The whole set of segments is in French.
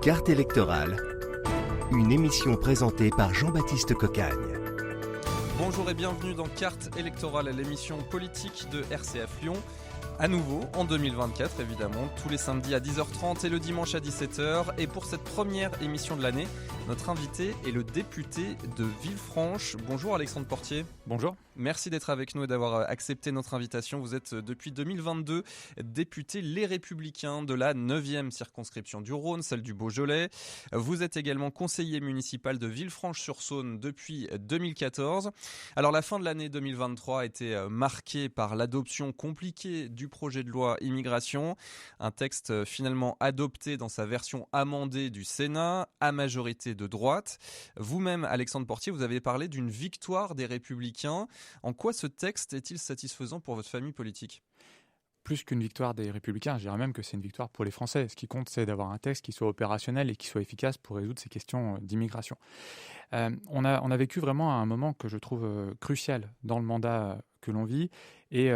Carte électorale, une émission présentée par Jean-Baptiste Cocagne. Bonjour et bienvenue dans Carte électorale, l'émission politique de RCF Lyon. À nouveau, en 2024 évidemment, tous les samedis à 10h30 et le dimanche à 17h. Et pour cette première émission de l'année, notre invité est le député de Villefranche. Bonjour Alexandre Portier. Bonjour. Merci d'être avec nous et d'avoir accepté notre invitation. Vous êtes depuis 2022 député Les Républicains de la 9e circonscription du Rhône, celle du Beaujolais. Vous êtes également conseiller municipal de Villefranche-sur-Saône depuis 2014. Alors la fin de l'année 2023 a été marquée par l'adoption compliquée du projet de loi immigration, un texte finalement adopté dans sa version amendée du Sénat, à majorité de droite. Vous-même, Alexandre Portier, vous avez parlé d'une victoire des Républicains. En quoi ce texte est-il satisfaisant pour votre famille politique ? Plus qu'une victoire des Républicains, je dirais même que c'est une victoire pour les Français. Ce qui compte, c'est d'avoir un texte qui soit opérationnel et qui soit efficace pour résoudre ces questions d'immigration. On a vécu vraiment un moment que je trouve crucial dans le mandat que l'on vit et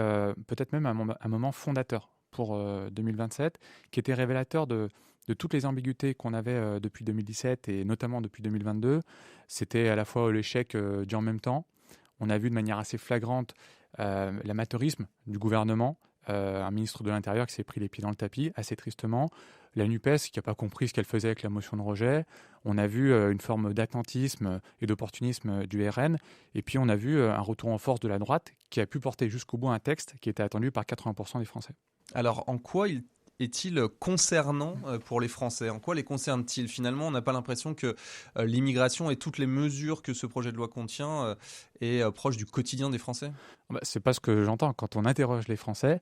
peut-être même un moment fondateur pour 2027, qui était révélateur de toutes les ambiguïtés qu'on avait depuis 2017 et notamment depuis 2022. C'était à la fois l'échec du en même temps. On a vu de manière assez flagrante l'amateurisme du gouvernement, un ministre de l'Intérieur qui s'est pris les pieds dans le tapis, assez tristement. La NUPES qui n'a pas compris ce qu'elle faisait avec la motion de rejet. On a vu une forme d'attentisme et d'opportunisme du RN. Et puis on a vu un retour en force de la droite qui a pu porter jusqu'au bout un texte qui était attendu par 80% des Français. Alors en quoi est-il concernant pour les Français ? En quoi les concerne-t-il ? Finalement, on n'a pas l'impression que l'immigration et toutes les mesures que ce projet de loi contient est proche du quotidien des Français ? C'est pas ce que j'entends. Quand on interroge les Français,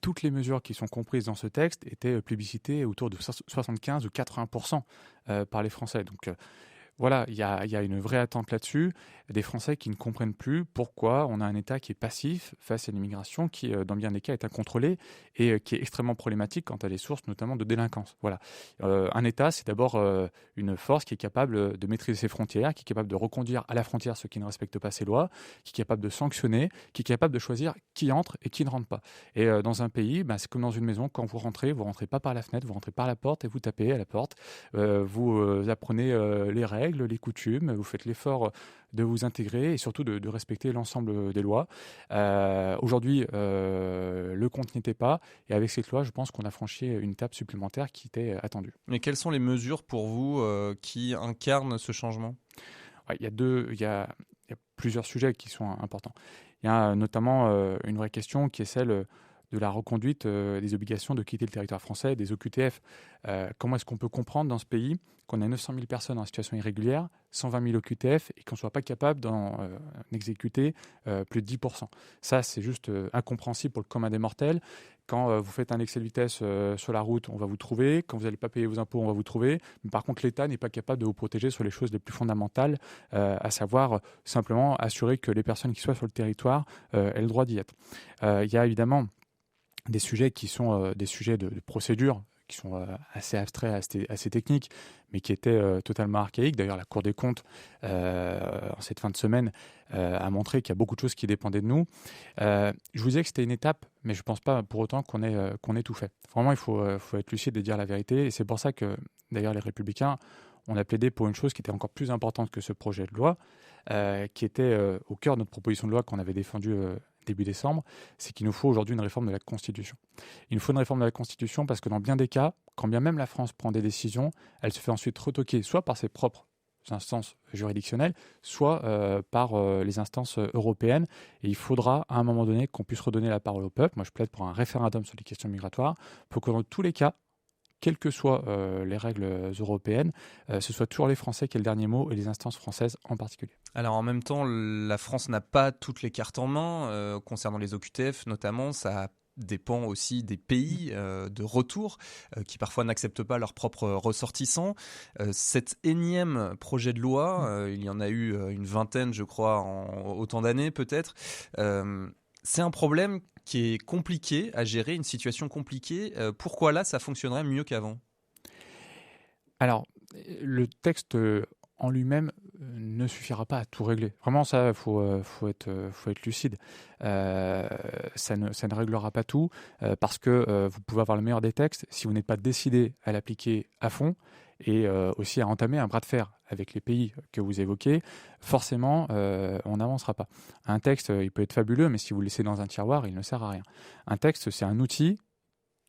toutes les mesures qui sont comprises dans ce texte étaient plébiscitées autour de 75 ou 80% par les Français. Donc voilà, il y a une vraie attente là-dessus, des Français qui ne comprennent plus pourquoi on a un État qui est passif face à l'immigration, qui, dans bien des cas, est incontrôlé et qui est extrêmement problématique quant à des sources, notamment de délinquance. Voilà. Un État, c'est d'abord une force qui est capable de maîtriser ses frontières, qui est capable de reconduire à la frontière ceux qui ne respectent pas ses lois, qui est capable de sanctionner, qui est capable de choisir qui entre et qui ne rentre pas. Et dans un pays, c'est comme dans une maison, quand vous rentrez pas par la fenêtre, vous rentrez par la porte et vous tapez à la porte, vous apprenez les règles, les coutumes, vous faites l'effort de vous intégrer et surtout de respecter l'ensemble des lois. Aujourd'hui, le compte n'y était pas et avec cette loi, je pense qu'on a franchi une étape supplémentaire qui était attendue. Mais quelles sont les mesures pour vous qui incarnent ce changement ? Il y a plusieurs sujets qui sont importants. Il y a notamment une vraie question qui est celle de la reconduite des obligations de quitter le territoire français, des OQTF. Comment est-ce qu'on peut comprendre dans ce pays qu'on a 900 000 personnes en situation irrégulière, 120 000 OQTF et qu'on ne soit pas capable d'en exécuter plus de 10%. Ça, c'est juste incompréhensible pour le commun des mortels. Quand vous faites un excès de vitesse sur la route, on va vous trouver. Quand vous n'allez pas payer vos impôts, on va vous trouver. Mais par contre, l'État n'est pas capable de vous protéger sur les choses les plus fondamentales, à savoir simplement assurer que les personnes qui soient sur le territoire aient le droit d'y être. Il y a évidemment des sujets qui sont des sujets de procédure, qui sont assez abstraits, assez techniques, mais qui étaient totalement archaïques. D'ailleurs, la Cour des comptes, en cette fin de semaine, a montré qu'il y a beaucoup de choses qui dépendaient de nous. Je vous disais que c'était une étape, mais je ne pense pas pour autant qu'on ait tout fait. Vraiment, il faut être lucide et dire la vérité. Et c'est pour ça que, d'ailleurs, les Républicains, on a plaidé pour une chose qui était encore plus importante que ce projet de loi, qui était au cœur de notre proposition de loi qu'on avait défendue début décembre, c'est qu'il nous faut aujourd'hui une réforme de la Constitution. Il nous faut une réforme de la Constitution parce que dans bien des cas, quand bien même la France prend des décisions, elle se fait ensuite retoquer soit par ses propres instances juridictionnelles, soit par les instances européennes. Et il faudra à un moment donné qu'on puisse redonner la parole au peuple. Moi, je plaide pour un référendum sur les questions migratoires pour que dans tous les cas, quelles que soient les règles européennes, ce soit toujours les Français qui aient le dernier mot et les instances françaises en particulier. Alors en même temps, la France n'a pas toutes les cartes en main, concernant les OQTF notamment, ça dépend aussi des pays de retour qui parfois n'acceptent pas leurs propres ressortissants. Cet énième projet de loi, il y en a eu une vingtaine je crois en autant d'années peut-être, c'est un problème qui est compliqué à gérer, une situation compliquée. Pourquoi là ça fonctionnerait mieux qu'avant ? Alors, le texte en lui-même ne suffira pas à tout régler. Vraiment, ça, faut être lucide. Ça ne réglera pas tout parce que vous pouvez avoir le meilleur des textes. Si vous n'êtes pas décidé à l'appliquer à fond, et aussi à entamer un bras de fer avec les pays que vous évoquez, forcément, on n'avancera pas. Un texte, il peut être fabuleux, mais si vous le laissez dans un tiroir, il ne sert à rien. Un texte, c'est un outil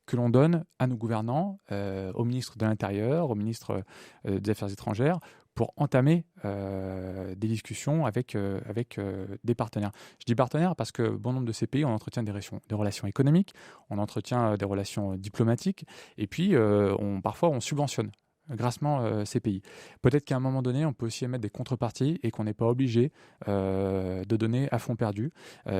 que l'on donne à nos gouvernants, au ministre de l'Intérieur, au ministre des Affaires étrangères, pour entamer des discussions avec des partenaires. Je dis partenaires parce que bon nombre de ces pays, on entretient des relations économiques, on entretient des relations diplomatiques, et puis parfois on subventionne grassement ces pays. Peut-être qu'à un moment donné, on peut aussi émettre des contreparties et qu'on n'est pas obligé de donner à fond perdu.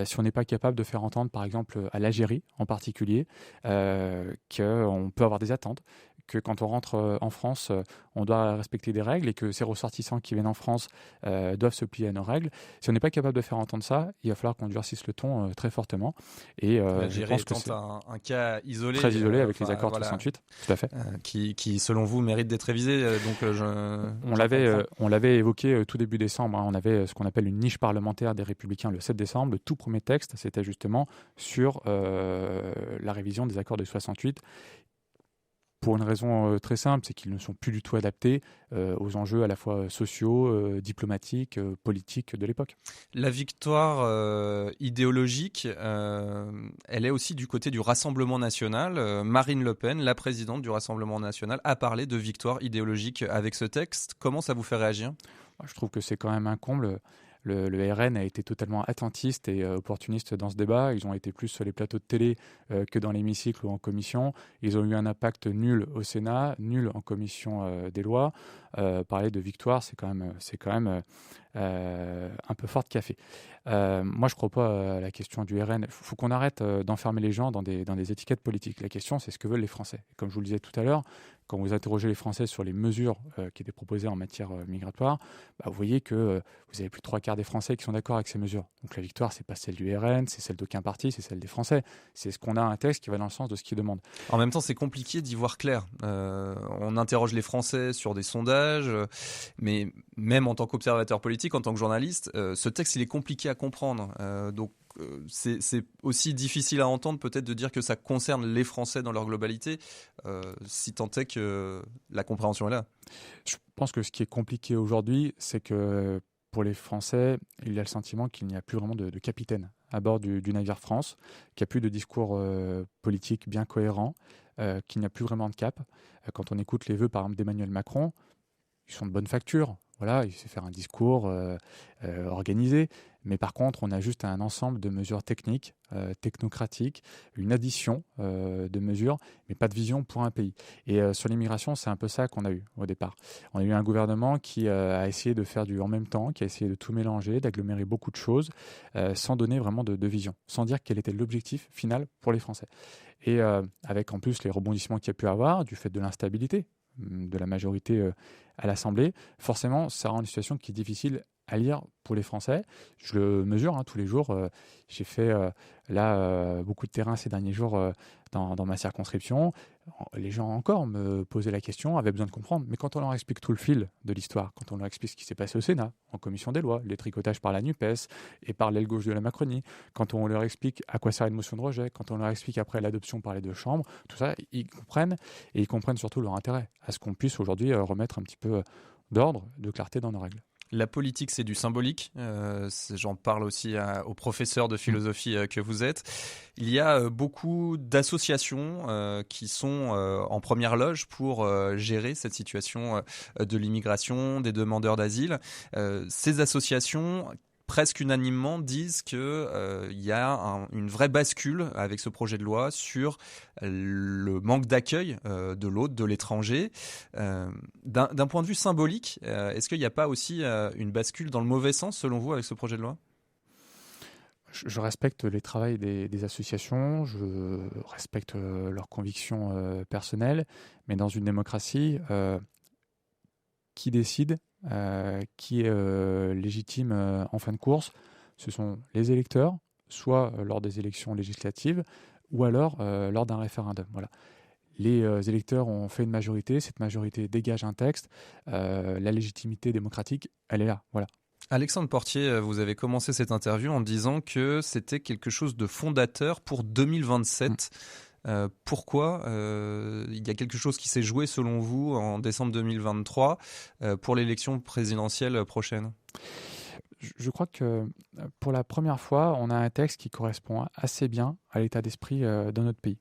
Si on n'est pas capable de faire entendre, par exemple, à l'Algérie en particulier, qu'on peut avoir des attentes, que quand on rentre en France, on doit respecter des règles et que ces ressortissants qui viennent en France doivent se plier à nos règles. Si on n'est pas capable de faire entendre ça, il va falloir qu'on durcisse le ton très fortement. Et je pense que c'est un cas isolé, très isolé avec les accords 68, tout à fait. Qui, selon vous, mérite d'être révisé. On l'avait évoqué tout début décembre. On avait ce qu'on appelle une niche parlementaire des Républicains le 7 décembre. Le tout premier texte, c'était justement sur la révision des accords de 68. Pour une raison très simple, c'est qu'ils ne sont plus du tout adaptés aux enjeux à la fois sociaux, diplomatiques, politiques de l'époque. La victoire idéologique, elle est aussi du côté du Rassemblement national. Marine Le Pen, la présidente du Rassemblement national, a parlé de victoire idéologique avec ce texte. Comment ça vous fait réagir ? Je trouve que c'est quand même un comble. Le RN a été totalement attentiste et opportuniste dans ce débat. Ils ont été plus sur les plateaux de télé que dans l'hémicycle ou en commission. Ils ont eu un impact nul au Sénat, nul en commission des lois. Parler de victoire, c'est quand même un peu fort de café. Moi, je ne crois pas à la question du RN. Il faut qu'on arrête d'enfermer les gens dans des étiquettes politiques. La question, c'est ce que veulent les Français. Comme je vous le disais tout à l'heure, quand vous interrogez les Français sur les mesures qui étaient proposées en matière migratoire, vous voyez que vous avez plus de 3/4 des Français qui sont d'accord avec ces mesures. Donc la victoire, c'est pas celle du RN, c'est celle d'aucun parti, c'est celle des Français. C'est ce qu'on a un texte qui va dans le sens de ce qu'ils demandent. En même temps, c'est compliqué d'y voir clair. On interroge les Français sur des sondages, mais même en tant qu'observateur politique, en tant que journaliste, ce texte, il est compliqué à comprendre. Donc c'est aussi difficile à entendre peut-être de dire que ça concerne les Français dans leur globalité, si tant est que la compréhension est là. Je pense que ce qui est compliqué aujourd'hui, c'est que pour les Français, il y a le sentiment qu'il n'y a plus vraiment de capitaine à bord du navire France, qu'il n'y a plus de discours politique bien cohérent, qu'il n'y a plus vraiment de cap. Quand on écoute les vœux, par exemple, d'Emmanuel Macron, ils sont de bonne facture. Voilà, il sait faire un discours organisé. Mais par contre, on a juste un ensemble de mesures techniques, technocratiques, une addition de mesures, mais pas de vision pour un pays. Et sur l'immigration, c'est un peu ça qu'on a eu au départ. On a eu un gouvernement qui a essayé de faire du en même temps, qui a essayé de tout mélanger, d'agglomérer beaucoup de choses, sans donner vraiment de vision, sans dire quel était l'objectif final pour les Français. Et avec en plus les rebondissements qu'il y a pu avoir, du fait de l'instabilité de la majorité à l'Assemblée, forcément, ça rend une situation qui est difficile à lire pour les Français. Je le mesure tous les jours. J'ai fait beaucoup de terrain ces derniers jours dans ma circonscription. Les gens encore me posaient la question, avaient besoin de comprendre. Mais quand on leur explique tout le fil de l'histoire, quand on leur explique ce qui s'est passé au Sénat, en commission des lois, les tricotages par la NUPES et par l'aile gauche de la Macronie, quand on leur explique à quoi sert une motion de rejet, quand on leur explique après l'adoption par les deux chambres, tout ça, ils comprennent. Et ils comprennent surtout leur intérêt à ce qu'on puisse aujourd'hui remettre un petit peu d'ordre, de clarté dans nos règles. La politique, c'est du symbolique. J'en parle aussi aux professeurs de philosophie que vous êtes. Il y a beaucoup d'associations qui sont en première loge pour gérer cette situation de l'immigration, des demandeurs d'asile. Ces associations, presque unanimement, disent qu'il y a une vraie bascule avec ce projet de loi sur le manque d'accueil de l'autre, de l'étranger. D'un point de vue symbolique, est-ce qu'il n'y a pas aussi une bascule dans le mauvais sens, selon vous, avec ce projet de loi ? Je respecte les travaux des associations, je respecte leurs convictions personnelles, mais dans une démocratie, qui décide, qui est légitime en fin de course, ce sont les électeurs, soit lors des élections législatives, ou alors lors d'un référendum. Voilà. Les électeurs ont fait une majorité, cette majorité dégage un texte, la légitimité démocratique, elle est là. Voilà. Alexandre Portier, vous avez commencé cette interview en disant que c'était quelque chose de fondateur pour 2027. Pourquoi il y a quelque chose qui s'est joué selon vous en décembre 2023 pour l'élection présidentielle prochaine? Je crois que pour la première fois, on a un texte qui correspond assez bien à l'état d'esprit de notre pays.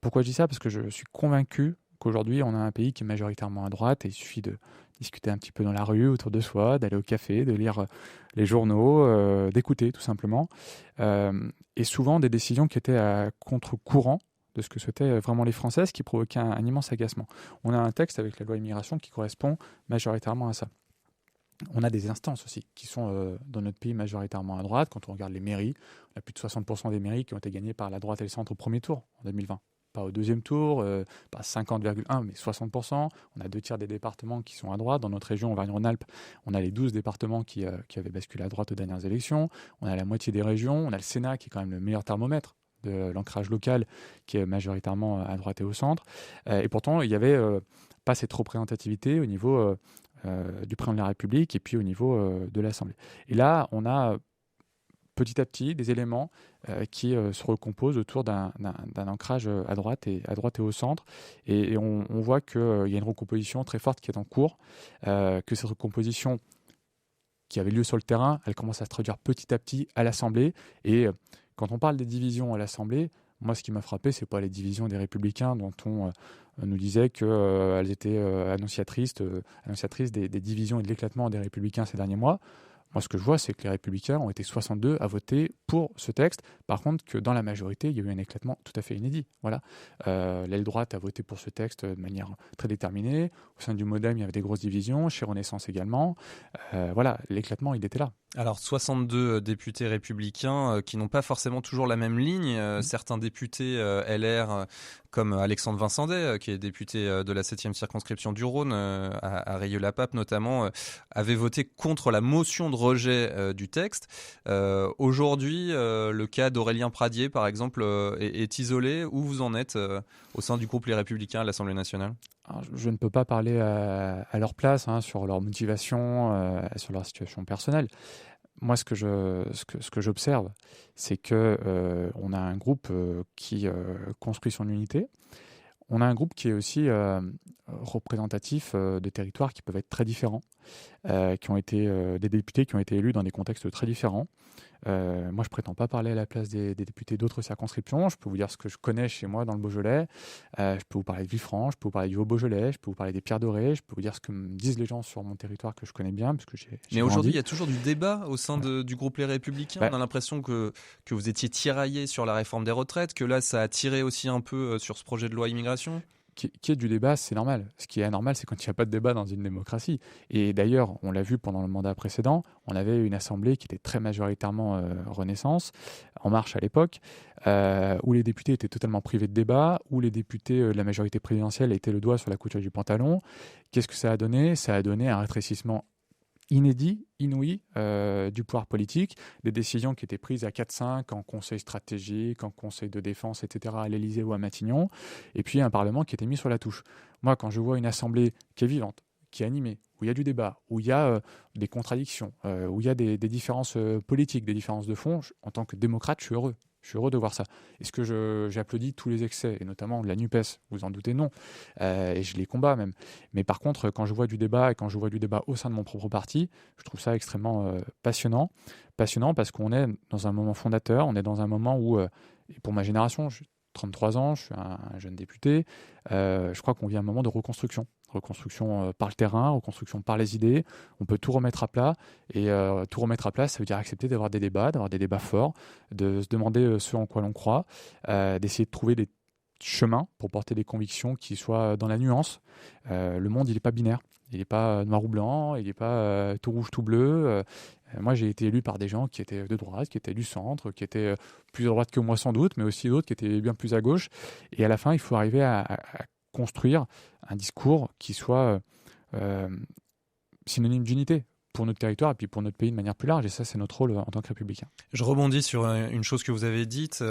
Pourquoi je dis ça? Parce que je suis convaincu qu'aujourd'hui, on a un pays qui est majoritairement à droite et il suffit de discuter un petit peu dans la rue, autour de soi, d'aller au café, de lire les journaux, d'écouter tout simplement. Et souvent des décisions qui étaient à contre-courant de ce que souhaitaient vraiment les Français, ce qui provoquait un immense agacement. On a un texte avec la loi immigration qui correspond majoritairement à ça. On a des instances aussi qui sont dans notre pays majoritairement à droite. Quand on regarde les mairies, on a plus de 60% des mairies qui ont été gagnées par la droite et le centre au premier tour en 2020. Pas au deuxième tour, pas 50,1, mais 60%. On a 2 tiers des départements qui sont à droite. Dans notre région, Auvergne-Rhône-Alpes, on a les 12 départements qui avaient basculé à droite aux dernières élections. On a la moitié des régions. On a le Sénat qui est quand même le meilleur thermomètre de l'ancrage local, qui est majoritairement à droite et au centre. Et pourtant, il n'y avait pas cette représentativité au niveau du président de la République et puis au niveau de l'Assemblée. Et là, on a petit à petit des éléments qui se recomposent autour d'un ancrage à droite et au centre. Et on voit qu'il y a une recomposition très forte qui est en cours, que cette recomposition qui avait lieu sur le terrain, elle commence à se traduire petit à petit à l'Assemblée. Et quand on parle des divisions à l'Assemblée, moi, ce qui m'a frappé, c'est pas les divisions des Républicains dont on nous disait qu'elles étaient annonciatrices des divisions et de l'éclatement des Républicains ces derniers mois. Moi, ce que je vois, c'est que les Républicains ont été 62 à voter pour ce texte. Par contre, que dans la majorité, il y a eu un éclatement tout à fait inédit. Voilà. L'aile droite a voté pour ce texte de manière très déterminée. Au sein du MoDem, il y avait des grosses divisions. Chez Renaissance également. Voilà, l'éclatement, il était là. Alors 62 députés républicains qui n'ont pas forcément toujours la même ligne. Certains députés LR comme Alexandre Vincendet, qui est député de la 7e circonscription du Rhône, à Rieux-la-Pape notamment, avaient voté contre la motion de rejet du texte. Aujourd'hui, le cas d'Aurélien Pradier, par exemple, est isolé. Où vous en êtes au sein du groupe Les Républicains à l'Assemblée nationale? Alors, je ne peux pas parler à leur place sur leur motivation, sur leur situation personnelle. Moi, ce que j'observe, c'est que on a un groupe qui construit son unité. On a un groupe qui est aussi représentatif de territoires qui peuvent être très différents, qui ont été des députés qui ont été élus dans des contextes très différents. Moi, je prétends pas parler à la place des députés d'autres circonscriptions. Je peux vous dire ce que je connais chez moi dans le Beaujolais. Je peux vous parler de Villefranche, je peux vous parler du Haut-Beaujolais, je peux vous parler des Pierres Dorées, je peux vous dire ce que me disent les gens sur mon territoire que je connais bien. Parce que j'ai Mais grandi. aujourd'hui, il y a toujours du débat au sein du groupe Les Républicains. On a l'impression que vous étiez tiraillé sur la réforme des retraites, que là, ça a tiré aussi un peu sur ce projet de loi immigration. Qu'il y ait du débat, c'est normal. Ce qui est anormal, c'est quand il n'y a pas de débat dans une démocratie. Et d'ailleurs, on l'a vu pendant le mandat précédent, on avait une assemblée qui était très majoritairement Renaissance, En Marche à l'époque, où les députés étaient totalement privés de débat, où les députés de la majorité présidentielle étaient le doigt sur la couture du pantalon. Qu'est-ce que ça a donné? Ça a donné un rétrécissement inédit, inouï du pouvoir politique, des décisions qui étaient prises à 4-5 en conseil stratégique, en conseil de défense, etc., à l'Élysée ou à Matignon, et puis un Parlement qui était mis sur la touche. Moi, quand je vois une assemblée qui est vivante, qui est animée, où il y a du débat, où il y a des contradictions, où il y a des différences politiques, des différences de fond, en tant que démocrate, je suis heureux. Je suis heureux de voir ça. Est-ce que j'applaudis tous les excès, et notamment de la NUPES? Vous en doutez, non. Et je les combats même. Mais par contre, quand je vois du débat, et quand je vois du débat au sein de mon propre parti, je trouve ça extrêmement passionnant. Passionnant parce qu'on est dans un moment fondateur, on est dans un moment où, et pour ma génération, j'ai 33 ans, je suis un jeune député, je crois qu'on vit un moment de reconstruction. Reconstruction par le terrain, reconstruction par les idées. On peut tout remettre à plat. Et tout remettre à plat, ça veut dire accepter d'avoir des débats forts, de se demander ce en quoi l'on croit, d'essayer de trouver des chemins pour porter des convictions qui soient dans la nuance. Le monde, il n'est pas binaire. Il n'est pas noir ou blanc, il n'est pas tout rouge, tout bleu. Moi, j'ai été élu par des gens qui étaient de droite, qui étaient du centre, qui étaient plus à droite que moi sans doute, mais aussi d'autres qui étaient bien plus à gauche. Et à la fin, il faut arriver à construire un discours qui soit synonyme d'unité. pour notre territoire et puis pour notre pays de manière plus large. Et ça, c'est notre rôle en tant que républicain. Je rebondis sur une chose que vous avez dite.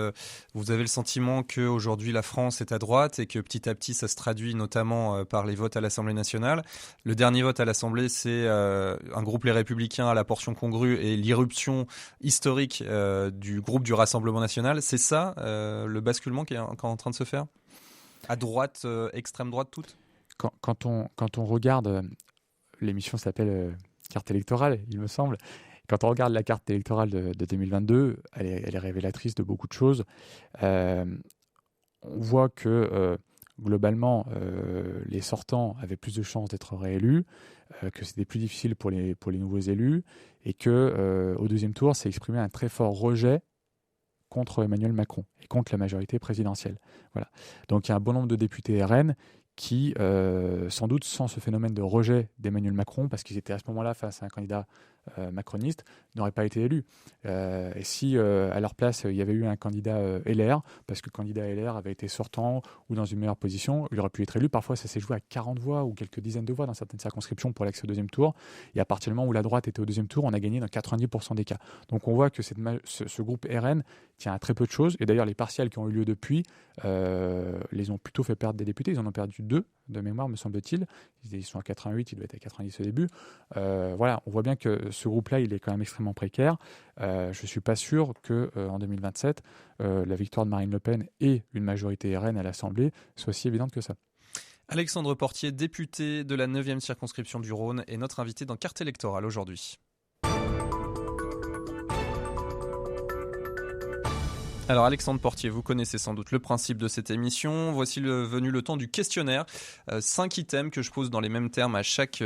Vous avez le sentiment qu'aujourd'hui la France est à droite et que petit à petit ça se traduit notamment par les votes à l'Assemblée nationale. Le dernier vote à l'Assemblée, c'est un groupe Les Républicains à la portion congrue et l'irruption historique du groupe du Rassemblement national. C'est ça le basculement qui est en train de se faire ? À droite, extrême droite toute ? Quand on regarde, l'émission s'appelle Carte électorale, il me semble. Quand on regarde la carte électorale de 2022, elle est révélatrice de beaucoup de choses. On voit que globalement, les sortants avaient plus de chances d'être réélus, que c'était plus difficile pour les nouveaux élus, et que au deuxième tour, s'est exprimé un très fort rejet contre Emmanuel Macron et contre la majorité présidentielle. Voilà. Donc il y a un bon nombre de députés RN qui, sans doute sans ce phénomène de rejet d'Emmanuel Macron, parce qu'ils étaient à ce moment-là face à un candidat macroniste, n'auraient pas été élus. Et si à leur place, il y avait eu un candidat LR, parce que le candidat LR avait été sortant ou dans une meilleure position, il aurait pu être élu. Parfois, ça s'est joué à 40 voix ou quelques dizaines de voix dans certaines circonscriptions pour l'accès au deuxième tour. Et à partir du moment où la droite était au deuxième tour, on a gagné dans 90% des cas. Donc on voit que ce groupe RN tient à très peu de choses. Et d'ailleurs, les partiels qui ont eu lieu depuis les ont plutôt fait perdre des députés. Ils en ont perdu 2 de mémoire, me semble-t-il. Ils sont à 88, ils doivent être à 90 au début. Voilà, on voit bien que ce groupe-là, il est quand même extrêmement précaire. Je ne suis pas sûr qu'en 2027, la victoire de Marine Le Pen et une majorité RN à l'Assemblée soit si évidente que ça. Alexandre Portier, député de la 9e circonscription du Rhône, est notre invité dans Carte électorale aujourd'hui. Alors Alexandre Portier, vous connaissez sans doute le principe de cette émission. Voici venu le temps du questionnaire. 5 items que je pose dans les mêmes termes à chaque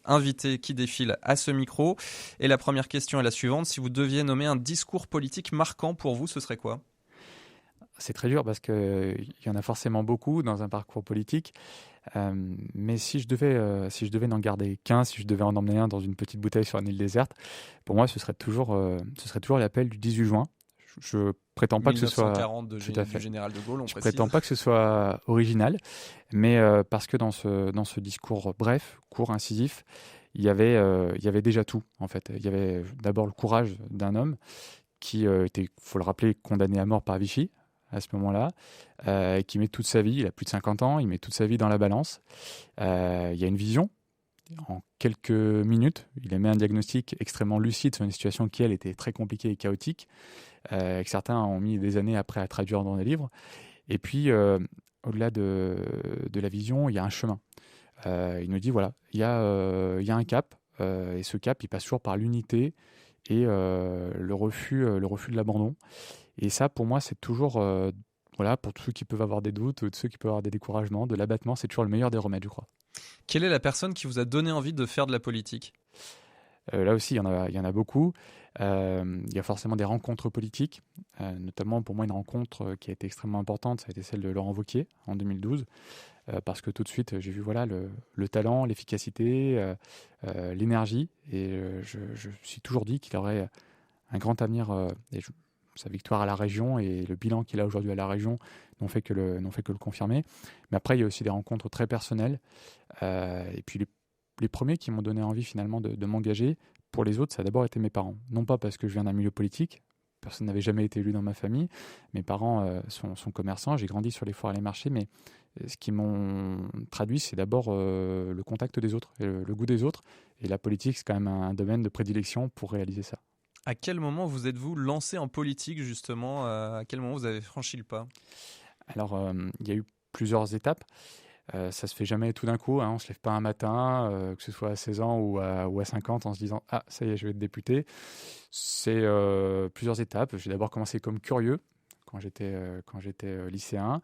invité qui défile à ce micro. Et la première question est la suivante. Si vous deviez nommer un discours politique marquant pour vous, ce serait quoi ? C'est très dur parce qu'il y en a forcément beaucoup dans un parcours politique. Mais si je devais n'en garder qu'un, si je devais en emmener un dans une petite bouteille sur une île déserte, pour moi, ce serait toujours l'appel du 18 juin. Je prétends pas que ce soit du général de Gaulle. Je prétends pas que ce soit original, mais parce que dans ce discours bref, court, incisif, il y avait déjà tout en fait. Il y avait d'abord le courage d'un homme qui était, faut le rappeler, condamné à mort par Vichy à ce moment-là, qui met toute sa vie, il a plus de 50 ans, il met toute sa vie dans la balance. Il y a une vision. En quelques minutes, il émet un diagnostic extrêmement lucide sur une situation qui, elle, était très compliquée et chaotique, que certains ont mis des années après à traduire dans des livres. Et puis, au-delà de la vision, il y a un chemin. Il nous dit, voilà, il y a un cap, et ce cap, il passe toujours par l'unité et le refus de l'abandon. Et ça, pour moi, c'est toujours, voilà, pour tous ceux qui peuvent avoir des doutes, ou ceux qui peuvent avoir des découragements, de l'abattement, c'est toujours le meilleur des remèdes, je crois. Quelle est la personne qui vous a donné envie de faire de la politique ? Là aussi, il y en a beaucoup. Il y a forcément des rencontres politiques, notamment pour moi une rencontre qui a été extrêmement importante, ça a été celle de Laurent Wauquiez en 2012, parce que tout de suite j'ai vu le talent, l'efficacité, l'énergie, et je me suis toujours dit qu'il aurait un grand avenir, sa victoire à la région et le bilan qu'il a aujourd'hui à la région n'ont fait que le confirmer. Mais après, il y a aussi des rencontres très personnelles, et puis les premiers qui m'ont donné envie finalement de m'engager pour les autres, ça a d'abord été mes parents. Non pas parce que je viens d'un milieu politique, personne n'avait jamais été élu dans ma famille. Mes parents sont commerçants, j'ai grandi sur les foires et les marchés, mais ce qui m'ont traduit, c'est d'abord le contact des autres, et le goût des autres. Et la politique, c'est quand même un domaine de prédilection pour réaliser ça. À quel moment vous êtes-vous lancé en politique, justement ? À quel moment vous avez franchi le pas ? Alors, il y a eu plusieurs étapes. Ça se fait jamais tout d'un coup, hein. On se lève pas un matin, que ce soit à 16 ans ou à 50, en se disant « Ah, ça y est, je vais être député ». C'est plusieurs étapes. J'ai d'abord commencé comme curieux, quand j'étais lycéen,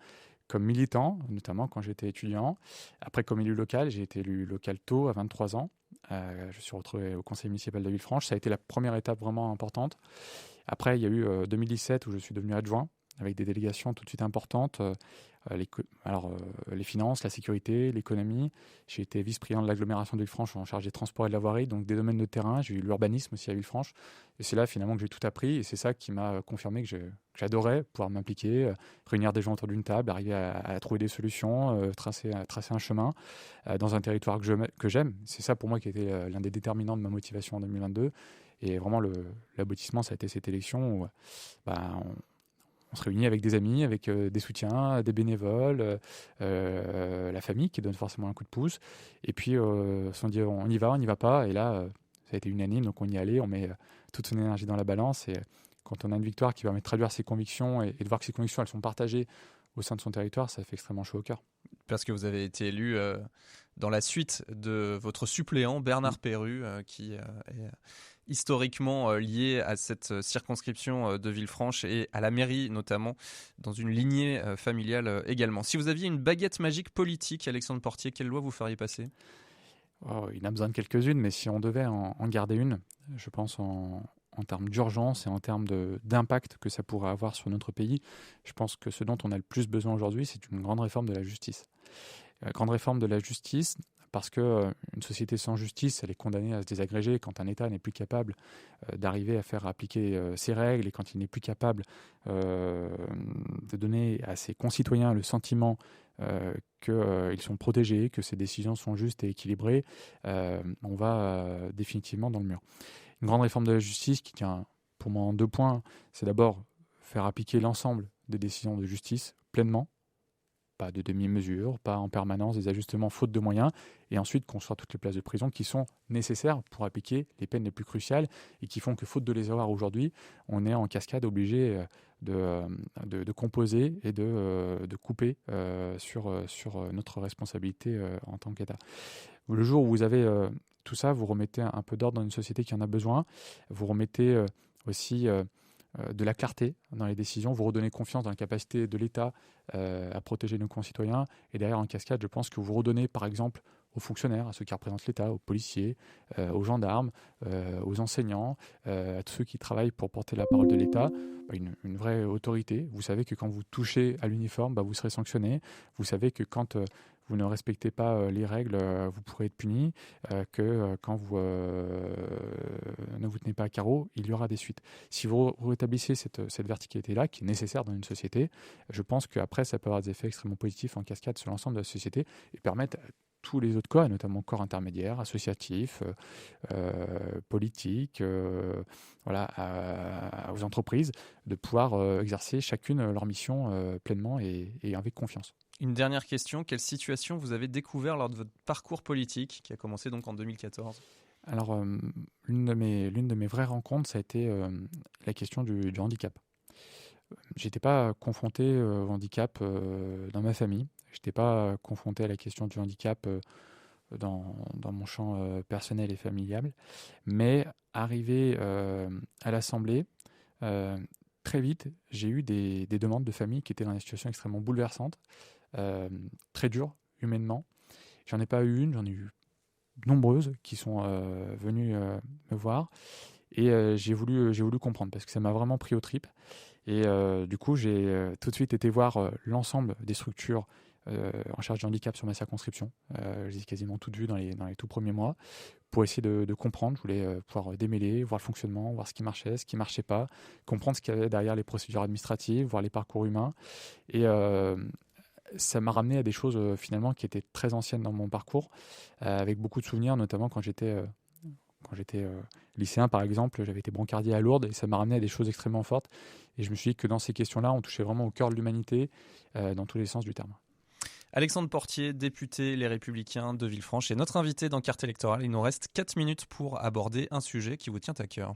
comme militant, notamment quand j'étais étudiant. Après, comme élu local, j'ai été élu local tôt, à 23 ans. Je suis retrouvé au conseil municipal de Villefranche. Ça a été la première étape vraiment importante. Après, il y a eu 2017 où je suis devenu adjoint avec des délégations tout de suite importantes. Les finances, la sécurité, l'économie. J'ai été vice-président de l'agglomération de Villefranche en charge des transports et de la voirie, donc des domaines de terrain. J'ai eu l'urbanisme aussi à Villefranche. Et c'est là finalement que j'ai tout appris. Et c'est ça qui m'a confirmé que j'adorais pouvoir m'impliquer, réunir des gens autour d'une table, arriver à trouver des solutions, tracer un chemin dans un territoire que j'aime. C'est ça pour moi qui a été l'un des déterminants de ma motivation en 2022. Et vraiment, l'aboutissement, ça a été cette élection où on se réunit avec des amis, avec des soutiens, des bénévoles, la famille qui donne forcément un coup de pouce. Et puis, on se dit on y va pas. Et là, ça a été unanime, donc on y allait, on met toute son énergie dans la balance. Et quand on a une victoire qui permet de traduire ses convictions et de voir que ces convictions, elles sont partagées au sein de son territoire, ça fait extrêmement chaud au cœur. Parce que vous avez été élu dans la suite de votre suppléant Bernard Perru, qui est historiquement lié à cette circonscription de Villefranche et à la mairie notamment, dans une lignée familiale également. Si vous aviez une baguette magique politique, Alexandre Portier, quelle loi vous feriez passer ? Il y en a besoin de quelques-unes, mais si on devait en garder une, je pense en termes d'urgence et en termes d'impact que ça pourrait avoir sur notre pays, je pense que ce dont on a le plus besoin aujourd'hui, c'est une grande réforme de la justice. Grande réforme de la justice, parce qu'une société sans justice, elle est condamnée à se désagréger quand un État n'est plus capable d'arriver à faire appliquer ses règles et quand il n'est plus capable de donner à ses concitoyens le sentiment qu'ils sont protégés, que ces décisions sont justes et équilibrées, on va définitivement dans le mur. Une grande réforme de la justice qui tient pour moi en 2 points. C'est d'abord faire appliquer l'ensemble des décisions de justice pleinement, pas de demi-mesure, pas en permanence des ajustements faute de moyens, et ensuite construire toutes les places de prison qui sont nécessaires pour appliquer les peines les plus cruciales et qui font que faute de les avoir aujourd'hui, on est en cascade obligé de composer et de couper sur notre responsabilité en tant qu'État. Le jour où vous avez tout ça, vous remettez un peu d'ordre dans une société qui en a besoin, vous remettez aussi de la clarté dans les décisions, vous redonnez confiance dans la capacité de l'État à protéger nos concitoyens, et derrière en cascade, je pense que vous redonnez par exemple aux fonctionnaires, à ceux qui représentent l'État, aux policiers, aux gendarmes, aux enseignants, à tous ceux qui travaillent pour porter la parole de l'État, une vraie autorité. Vous savez que quand vous touchez à l'uniforme, vous serez sanctionné. Vous savez que quand vous ne respectez pas les règles, vous pourrez être puni, que quand vous ne vous tenez pas à carreau, il y aura des suites. Si vous rétablissez cette verticalité-là, qui est nécessaire dans une société, je pense qu'après, ça peut avoir des effets extrêmement positifs en cascade sur l'ensemble de la société et permettre à tous les autres corps, et notamment corps intermédiaires, associatifs, politiques, aux entreprises, de pouvoir exercer chacune leur mission pleinement et avec confiance. Une dernière question, quelle situation vous avez découvert lors de votre parcours politique qui a commencé donc en 2014 ? Alors, l'une de mes vraies rencontres, ça a été la question du handicap. J'étais pas confronté au handicap dans ma famille. J'étais pas confronté à la question du handicap dans mon champ personnel et familial. Mais arrivé à l'Assemblée, très vite, j'ai eu des demandes de famille qui étaient dans des situations extrêmement bouleversantes, très dures humainement. J'en ai pas eu une, j'en ai eu nombreuses qui sont venues me voir. Et j'ai voulu comprendre parce que ça m'a vraiment pris aux tripes. Et du coup, j'ai tout de suite été voir l'ensemble des structures en charge du handicap sur ma circonscription. Je les ai quasiment toutes vues dans les tout premiers mois pour essayer de comprendre. Je voulais pouvoir démêler, voir le fonctionnement, voir ce qui marchait pas, comprendre ce qu'il y avait derrière les procédures administratives, voir les parcours humains. Et ça m'a ramené à des choses finalement qui étaient très anciennes dans mon parcours, avec beaucoup de souvenirs, notamment quand j'étais lycéen par exemple, j'avais été brancardier à Lourdes et ça m'a ramené à des choses extrêmement fortes. Et je me suis dit que dans ces questions-là, on touchait vraiment au cœur de l'humanité dans tous les sens du terme. Alexandre Portier, député Les Républicains de Villefranche, est notre invité dans Carte électorale. Il nous reste 4 minutes pour aborder un sujet qui vous tient à cœur.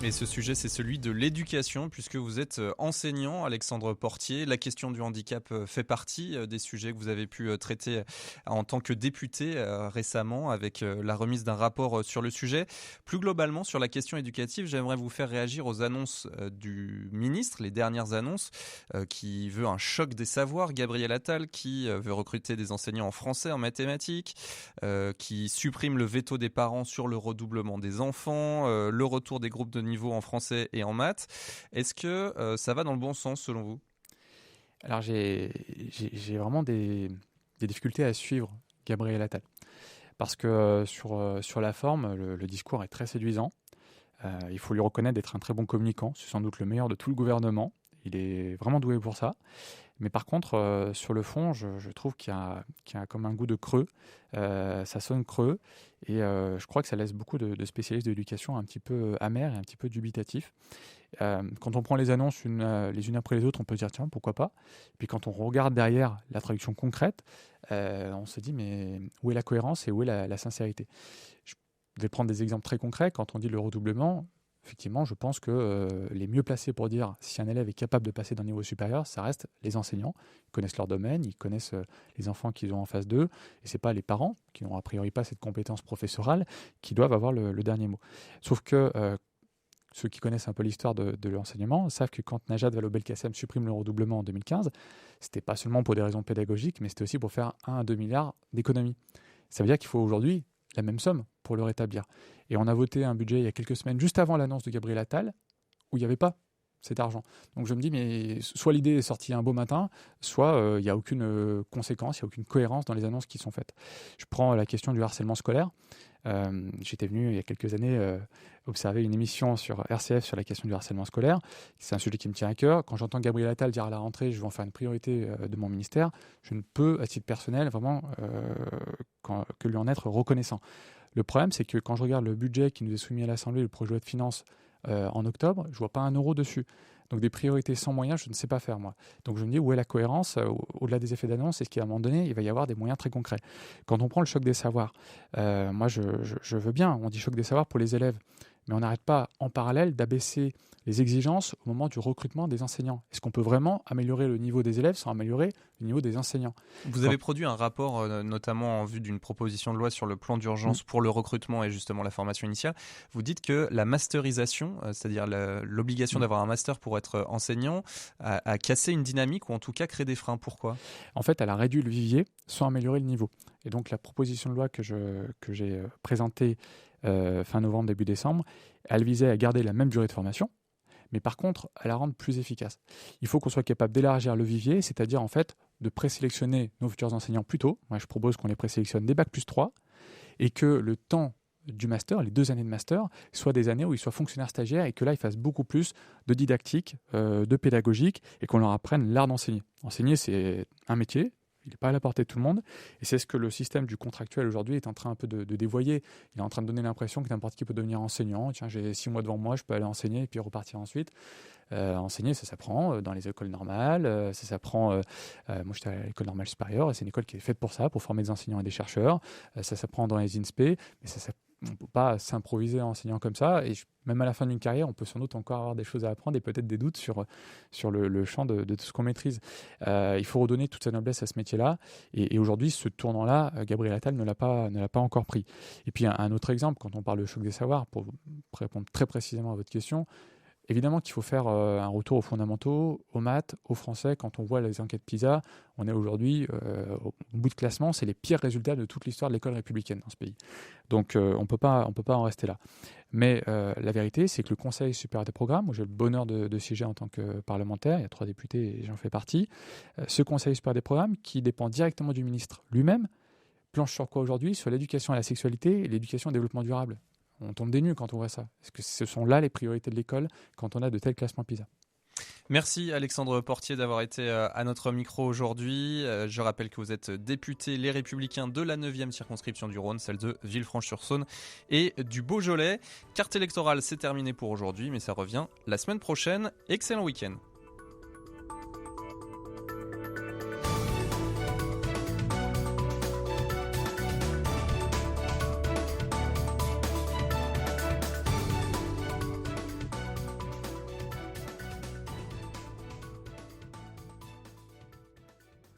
Et ce sujet, c'est celui de l'éducation, puisque vous êtes enseignant, Alexandre Portier. La question du handicap fait partie des sujets que vous avez pu traiter en tant que député récemment, avec la remise d'un rapport sur le sujet. Plus globalement, sur la question éducative, j'aimerais vous faire réagir aux annonces du ministre, les dernières annonces, qui veut un choc des savoirs. Gabriel Attal, qui veut recruter des enseignants en français, en mathématiques, qui supprime le veto des parents sur le redoublement des enfants, le retour des groupes de niveau en français et en maths. Est-ce que ça va dans le bon sens selon vous ? Alors j'ai vraiment des difficultés à suivre Gabriel Attal. Parce que sur la forme, le discours est très séduisant. Il faut lui reconnaître d'être un très bon communicant. C'est sans doute le meilleur de tout le gouvernement. Il est vraiment doué pour ça. Mais par contre, sur le fond, je trouve qu'il y a comme un goût de creux. Ça sonne creux. Et je crois que ça laisse beaucoup de spécialistes de l'éducation un petit peu amers et un petit peu dubitatifs. Quand on prend les annonces les unes après les autres, on peut se dire tiens, pourquoi pas. Puis quand on regarde derrière la traduction concrète, on se dit mais où est la cohérence et où est la sincérité ? Je vais prendre des exemples très concrets. Quand on dit le redoublement, effectivement, je pense que les mieux placés pour dire si un élève est capable de passer d'un niveau supérieur, ça reste les enseignants. Ils connaissent leur domaine, ils connaissent les enfants qu'ils ont en face d'eux, et c'est pas les parents, qui n'ont a priori pas cette compétence professorale, qui doivent avoir le dernier mot. Sauf que ceux qui connaissent un peu l'histoire de l'enseignement savent que quand Najat Vallaud-Belkacem supprime le redoublement en 2015, c'était pas seulement pour des raisons pédagogiques, mais c'était aussi pour faire 1 à 2 milliards d'économies. Ça veut dire qu'il faut aujourd'hui la même somme pour le rétablir. Et on a voté un budget il y a quelques semaines, juste avant l'annonce de Gabriel Attal, où il n'y avait pas cet argent. Donc je me dis, mais soit l'idée est sortie un beau matin, soit il n'y a aucune conséquence, il n'y a aucune cohérence dans les annonces qui sont faites. Je prends la question du harcèlement scolaire. J'étais venu il y a quelques années observer une émission sur RCF sur la question du harcèlement scolaire. C'est un sujet qui me tient à cœur. Quand j'entends Gabriel Attal dire à la rentrée, je vais en faire une priorité de mon ministère, je ne peux, à titre personnel, vraiment que lui en être reconnaissant. Le problème, c'est que quand je regarde le budget qui nous est soumis à l'Assemblée, le projet de loi de finances en octobre, je ne vois pas un euro dessus. Donc des priorités sans moyens, je ne sais pas faire moi. Donc je me dis où est la cohérence au-delà des effets d'annonce, est-ce qu'à un moment donné, il va y avoir des moyens très concrets. Quand on prend le choc des savoirs, moi je veux bien, on dit choc des savoirs pour les élèves, mais on n'arrête pas en parallèle d'abaisser les exigences au moment du recrutement des enseignants. Est-ce qu'on peut vraiment améliorer le niveau des élèves sans améliorer le niveau des enseignants ? Vous avez produit un rapport, notamment en vue d'une proposition de loi sur le plan d'urgence pour le recrutement et justement la formation initiale. Vous dites que la masterisation, c'est-à-dire l'obligation d'avoir un master pour être enseignant, a cassé une dynamique ou en tout cas créé des freins. Pourquoi ? En fait, elle a réduit le vivier sans améliorer le niveau. Et donc la proposition de loi que j'ai présentée fin novembre, début décembre, elle visait à garder la même durée de formation, mais par contre, à la rendre plus efficace. Il faut qu'on soit capable d'élargir le vivier, c'est-à-dire en fait de présélectionner nos futurs enseignants plus tôt. Moi, je propose qu'on les présélectionne dès Bac+3 et que le temps du master, les 2 années de master, soient des années où ils soient fonctionnaires stagiaires et que là, ils fassent beaucoup plus de didactique, de pédagogique et qu'on leur apprenne l'art d'enseigner. Enseigner, c'est un métier. Il n'est pas à la portée de tout le monde. Et c'est ce que le système du contractuel aujourd'hui est en train un peu de dévoyer. Il est en train de donner l'impression que n'importe qui peut devenir enseignant. Tiens, j'ai 6 mois devant moi, je peux aller enseigner et puis repartir ensuite. Enseigner, ça s'apprend dans les écoles normales. Ça s'apprend. Moi, j'étais à l'école normale supérieure et c'est une école qui est faite pour ça, pour former des enseignants et des chercheurs. Ça s'apprend dans les INSPE, mais on ne peut pas s'improviser enseignant comme ça. Et même à la fin d'une carrière, on peut sans doute encore avoir des choses à apprendre et peut-être des doutes sur le champ de tout ce qu'on maîtrise. Il faut redonner toute sa noblesse à ce métier-là. Et aujourd'hui, ce tournant-là, Gabriel Attal ne l'a pas encore pris. Et puis, un autre exemple, quand on parle de choc des savoirs, pour répondre très précisément à votre question, évidemment qu'il faut faire un retour aux fondamentaux, aux maths, au français. Quand on voit les enquêtes PISA, on est aujourd'hui au bout de classement, c'est les pires résultats de toute l'histoire de l'école républicaine dans ce pays. Donc on peut pas en rester là. Mais la vérité, c'est que le Conseil supérieur des programmes, où j'ai le bonheur de siéger en tant que parlementaire, il y a 3 députés et j'en fais partie, ce Conseil supérieur des programmes, qui dépend directement du ministre lui-même, planche sur quoi aujourd'hui ? Sur l'éducation à la sexualité et l'éducation au développement durable. On tombe des nues quand on voit ça. Est-ce que ce sont là les priorités de l'école quand on a de tels classements PISA ? Merci Alexandre Portier d'avoir été à notre micro aujourd'hui. Je rappelle que vous êtes député Les Républicains de la 9e circonscription du Rhône, celle de Villefranche-sur-Saône et du Beaujolais. Carte électorale, c'est terminé pour aujourd'hui, mais ça revient la semaine prochaine. Excellent week-end.